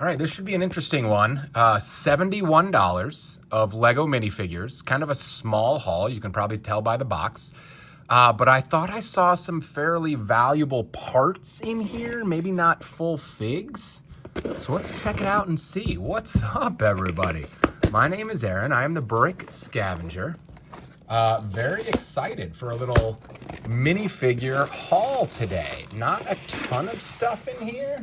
All right, this should be an interesting one. $71 of Lego minifigures, kind of a small haul. You can probably tell by the box. But I thought I saw some fairly valuable parts in here, maybe not full figs. So let's check it out and see. What's up, everybody? My name is Aaron. I am the Brick Scavenger. Very excited for a little minifigure haul today. Not a ton of stuff in here.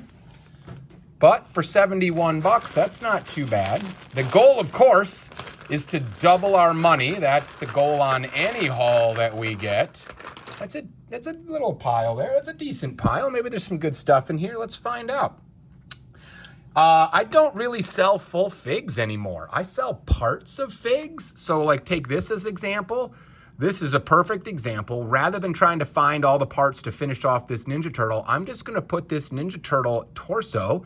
But for 71 bucks, that's not too bad. The goal, of course, is to double our money. That's the goal on any haul that we get. That's a little pile there. That's a decent pile. Maybe there's some good stuff in here. Let's find out. I don't really sell full figs anymore. I sell parts of figs. So like take this as example. This is a perfect example. Rather than trying to find all the parts to finish off this Ninja Turtle, I'm just gonna put this Ninja Turtle torso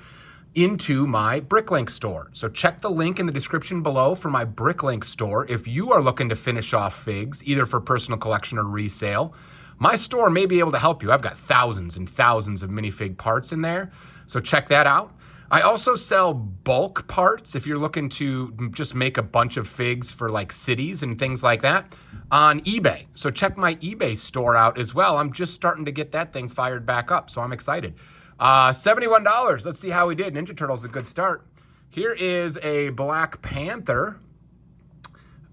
into my Bricklink store. So check the link in the description below for my Bricklink store if you are looking to finish off figs, either for personal collection or resale. My store may be able to help you. I've got thousands and thousands of minifig parts in there, so check that out. I also sell bulk parts if you're looking to just make a bunch of figs for like cities and things like that on eBay. So check my eBay store out as well. I'm just starting to get that thing fired back up, so I'm excited. $71. Let's see how we did. Ninja Turtle's a good start. Here is a Black Panther.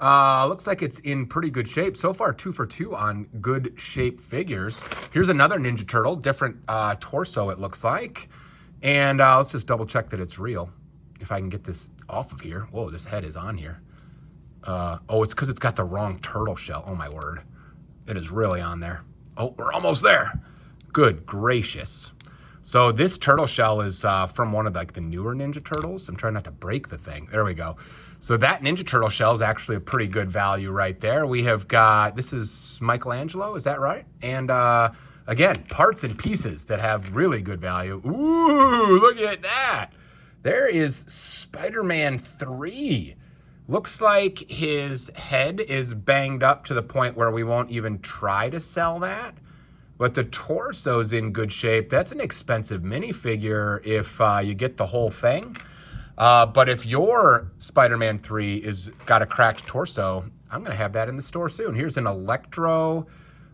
Looks like it's in pretty good shape. So far, 2 for 2 on good shape figures. Here's another Ninja Turtle, different torso it looks like. And let's just double check that it's real. If I can get this off of here. Whoa, this head is on here. Oh, it's because it's got the wrong turtle shell. Oh my word. It is really on there. Oh, we're almost there. Good gracious. So this turtle shell is from one of like the newer Ninja Turtles. I'm trying not to break the thing. There we go. So that Ninja Turtle shell is actually a pretty good value right there. We have got, this is Michelangelo, is that right? And again, parts and pieces that have really good value. Ooh, look at that. There is Spider-Man 3. Looks like his head is banged up to the point where we won't even try to sell that. But the torso's in good shape. That's an expensive minifigure if you get the whole thing. But if your Spider-Man 3 is got a cracked torso, I'm gonna have that in the store soon. Here's an Electro.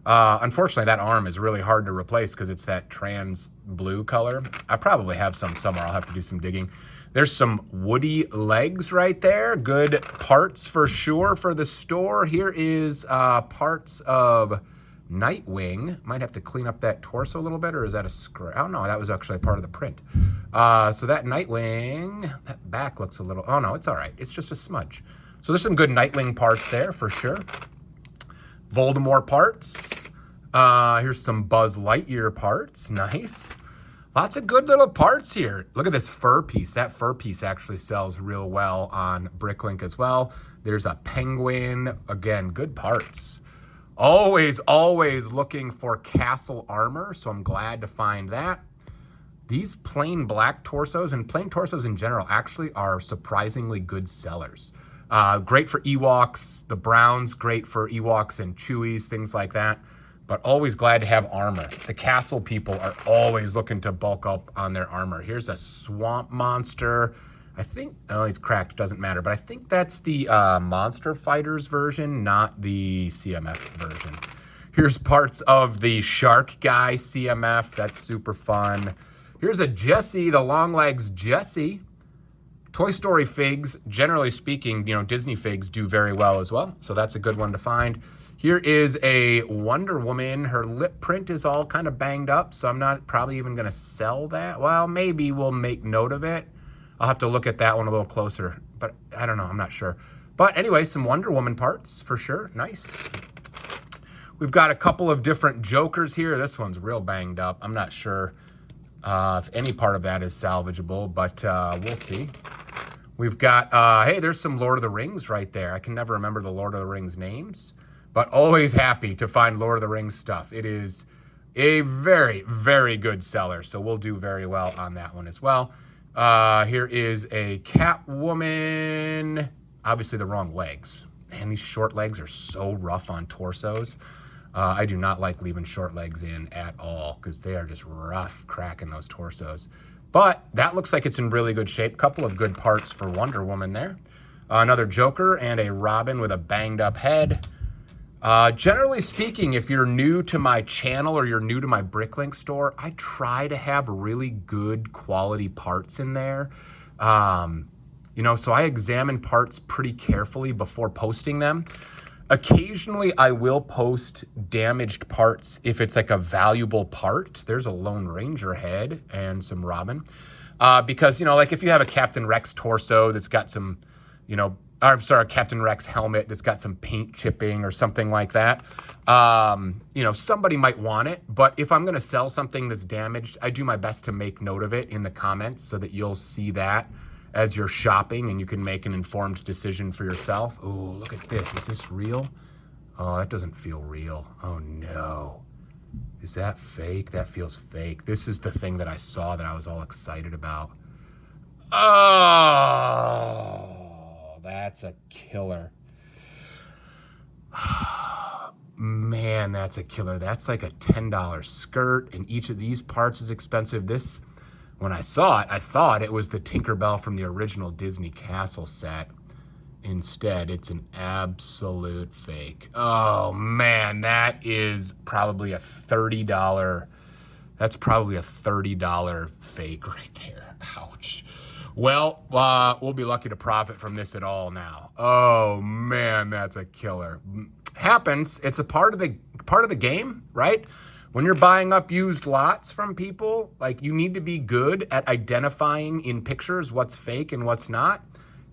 Unfortunately, that arm is really hard to replace because it's that trans blue color. I probably have some somewhere. I'll have to do some digging. There's some Woody legs right there. Good parts for sure for the store. Here is parts of Nightwing. Might have to clean up that torso a little bit, or is that a scratch? Oh no, that was actually part of the print. So that Nightwing, that back looks a little, oh no, it's all right. It's just a smudge. So there's some good Nightwing parts there for sure. Voldemort parts. Here's some Buzz Lightyear parts. Nice. Lots of good little parts here. Look at this fur piece. That fur piece actually sells real well on Bricklink as well. There's a penguin. Again, good parts. Always, always looking for castle armor, so I'm glad to find that. These plain black torsos and plain torsos in general actually are surprisingly good sellers. Great for Ewoks, the browns, great for Ewoks and Chewies, things like that. But always glad to have armor. The castle people are always looking to bulk up on their armor. Here's a swamp monster. I think, oh, he's cracked, doesn't matter. But I think that's the Monster Fighters version, not the CMF version. Here's parts of the Shark Guy CMF. That's super fun. Here's a Jessie, the long legs Jessie. Toy Story figs, generally speaking, you know, Disney figs do very well as well. So that's a good one to find. Here is a Wonder Woman. Her lip print is all kind of banged up, so I'm not probably even gonna sell that. Well, maybe we'll make note of it. I'll have to look at that one a little closer, but I don't know, I'm not sure. But anyway, some Wonder Woman parts for sure, nice. We've got a couple of different Jokers here. This one's real banged up. I'm not sure if any part of that is salvageable, but we'll see. We've got, hey, there's some Lord of the Rings right there. I can never remember the Lord of the Rings names, but always happy to find Lord of the Rings stuff. It is a very, very good seller, so we'll do very well on that one as well. Here is a Catwoman. Obviously the wrong legs. Man, these short legs are so rough on torsos. I do not like leaving short legs in at all because they are just rough cracking those torsos. But that looks like it's in really good shape. Couple of good parts for Wonder Woman there. Another Joker and a Robin with a banged up head. Generally speaking, if you're new to my channel or you're new to my Bricklink store, I try to have really good quality parts in there. You know, so I examine parts pretty carefully before posting them. Occasionally, I will post damaged parts if it's like a valuable part. There's a Lone Ranger head and some Robin. Because, you know, like if you have a Captain Rex torso that's got some, you know, I'm sorry, a Captain Rex helmet that's got some paint chipping or something like that, you know, somebody might want it. But if I'm going to sell something that's damaged, I do my best to make note of it in the comments so that you'll see that as you're shopping and you can make an informed decision for yourself. Oh, look at this. Is this real? Oh, that doesn't feel real. Oh, no. Is that fake? That feels fake. This is the thing that I saw that I was all excited about. Oh, that's a killer. Man, that's a killer. That's like a $10 skirt, and each of these parts is expensive. This, when I saw it, I thought it was the Tinkerbell from the original Disney Castle set. Instead, it's an absolute fake. Oh, man, that is probably a $30. That's probably a $30 fake right there. Ouch. Well, we'll be lucky to profit from this at all now. Oh, man, that's a killer. Happens. It's a part of the game, right? When you're buying up used lots from people, like, you need to be good at identifying in pictures what's fake and what's not.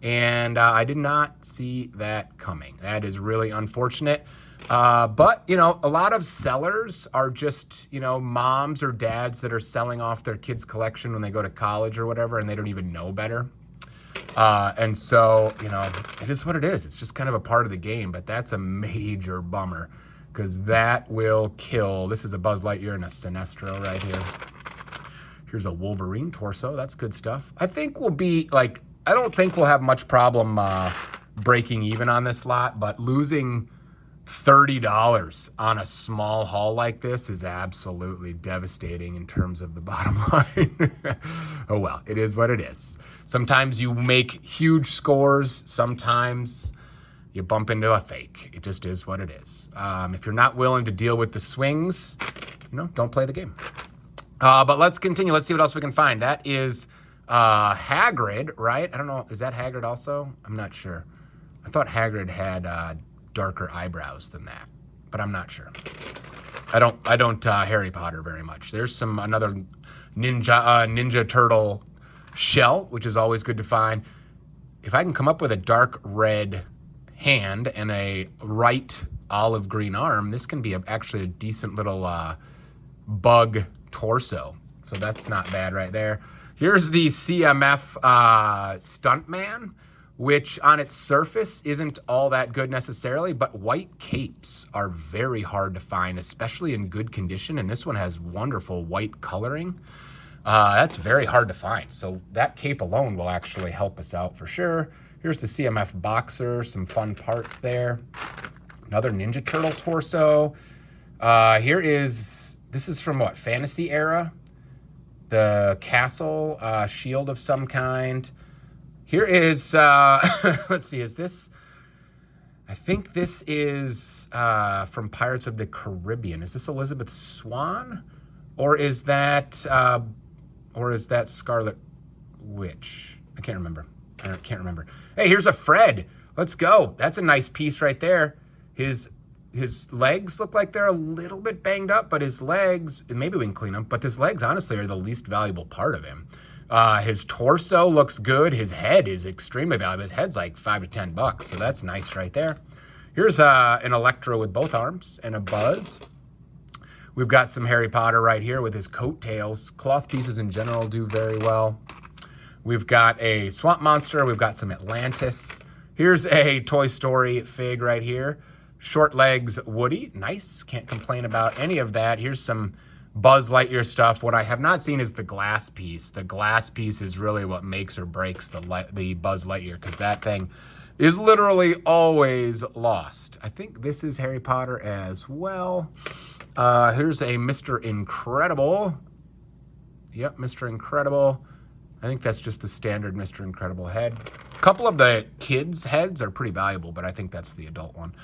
And I did not see that coming. That is really unfortunate. But, you know, a lot of sellers are just, you know, moms or dads that are selling off their kids' collection when they go to college or whatever, and they don't even know better. And so, you know, it is what it is. It's just kind of a part of the game, but that's a major bummer because that will kill. This is a Buzz Lightyear and a Sinestro right here. Here's a Wolverine torso. That's good stuff. I think we'll be like, I don't think we'll have much problem breaking even on this lot, but losing $30 on a small haul like this is absolutely devastating in terms of the bottom line. Oh well, it is what it is. Sometimes you make huge scores, sometimes you bump into a fake. It just is what it is. If you're not willing to deal with the swings, you know, don't play the game. But let's continue. Let's see what else we can find. That is Hagrid, right? I don't know. Is that Hagrid also? I'm not sure. I thought Hagrid had darker eyebrows than that, but I'm not sure. I don't Harry Potter very much. There's another Ninja Turtle shell, which is always good to find. If I can come up with a dark red hand and a right olive green arm, this can be actually a decent little bug torso. So that's not bad right there. Here's the CMF Stuntman, which on its surface isn't all that good necessarily, but white capes are very hard to find, especially in good condition. And this one has wonderful white coloring. That's very hard to find. So that cape alone will actually help us out for sure. Here's the CMF Boxer, some fun parts there. Another Ninja Turtle torso. This is from what, Fantasy Era? The castle shield of some kind. Here is, let's see, is this, I think this is from Pirates of the Caribbean. Is this Elizabeth Swan? Or is that Scarlet Witch? I can't remember. Hey, here's a Fred. Let's go. That's a nice piece right there. His legs look like they're a little bit banged up, but his legs, and maybe we can clean them, but his legs honestly are the least valuable part of him. His torso looks good. His head is extremely valuable. His head's like $5 to $10, so that's nice right there. Here's an Electro with both arms and a Buzz. We've got some Harry Potter right here with his coattails. Cloth pieces in general do very well. We've got a Swamp Monster. We've got some Atlantis. Here's a Toy Story fig right here. Short legs Woody. Nice. Can't complain about any of that. Here's some Buzz Lightyear stuff. What I have not seen is the glass piece. The glass piece is really what makes or breaks the Buzz Lightyear, because that thing is literally always lost. I think this is Harry Potter as well. Here's a Mr. Incredible. Yep, Mr. Incredible. I think that's just the standard Mr. Incredible head. A couple of the kids' heads are pretty valuable, but I think that's the adult one.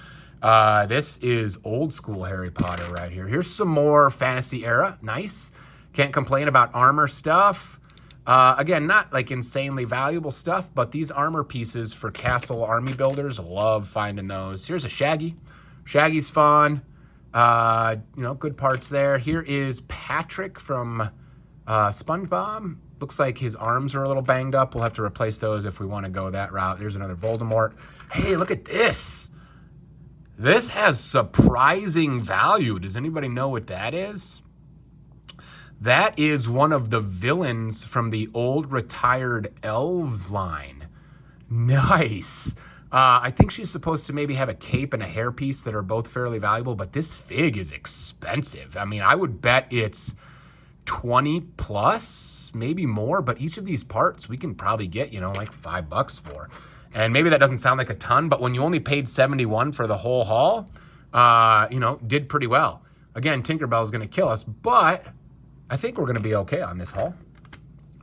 This is old school Harry Potter right here. Here's some more fantasy era. Nice. Can't complain about armor stuff. Again, not like insanely valuable stuff, but these armor pieces for castle army builders, love finding those. Here's a Shaggy. Shaggy's fun. You know, good parts there. Here is Patrick from SpongeBob. Looks like his arms are a little banged up. We'll have to replace those if we want to go that route. There's another Voldemort. Hey, look at this. This has surprising value. Does anybody know what that is? That is one of the villains from the old retired Elves line. Nice. I think she's supposed to maybe have a cape and a hairpiece that are both fairly valuable, but this fig is expensive. I mean, I would bet it's 20 plus, maybe more, but each of these parts we can probably get, you know, like $5 for. And maybe that doesn't sound like a ton, but when you only paid 71 for the whole haul, you know, did pretty well. Again, Tinkerbell is going to kill us, but I think we're going to be okay on this haul.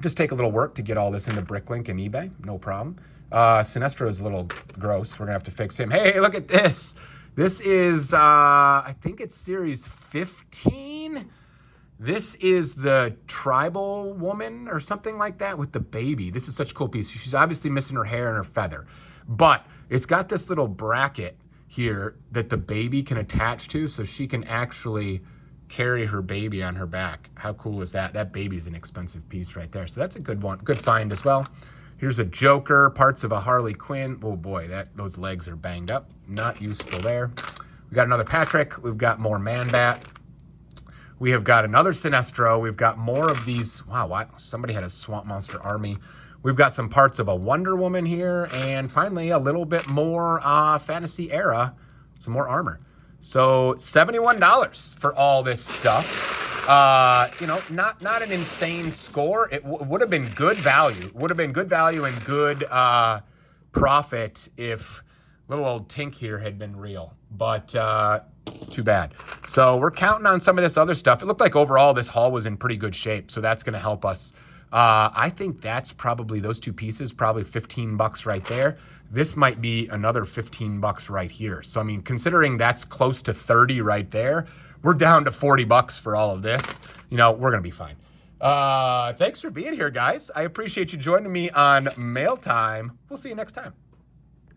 Just take a little work to get all this into Bricklink and eBay, no problem. Sinestro is a little gross. We're going to have to fix him. Hey, look at this. This is, I think it's series 15. This is the tribal woman or something like that with the baby. This is such a cool piece. She's obviously missing her hair and her feather, but it's got this little bracket here that the baby can attach to so she can actually carry her baby on her back. How cool is that? That baby's an expensive piece right there. So that's a good one. Good find as well. Here's a Joker, parts of a Harley Quinn. Oh boy, those legs are banged up. Not useful there. We got another Patrick. We've got more Man-Bat. We have got another Sinestro. We've got more of these. Wow, what? Somebody had a Swamp Monster army. We've got some parts of a Wonder Woman here. And finally, a little bit more fantasy era. Some more armor. So $71 for all this stuff. You know, not an insane score. It would have been good value. Would have been good value and good profit if little old Tink here had been real. But too bad. So we're counting on some of this other stuff. It looked like overall this haul was in pretty good shape. So that's going to help us. I think that's probably those two pieces, probably $15 right there. This might be another $15 right here. So, I mean, considering that's close to 30 right there, we're down to $40 for all of this. You know, we're going to be fine. Thanks for being here, guys. I appreciate you joining me on Mail Time. We'll see you next time.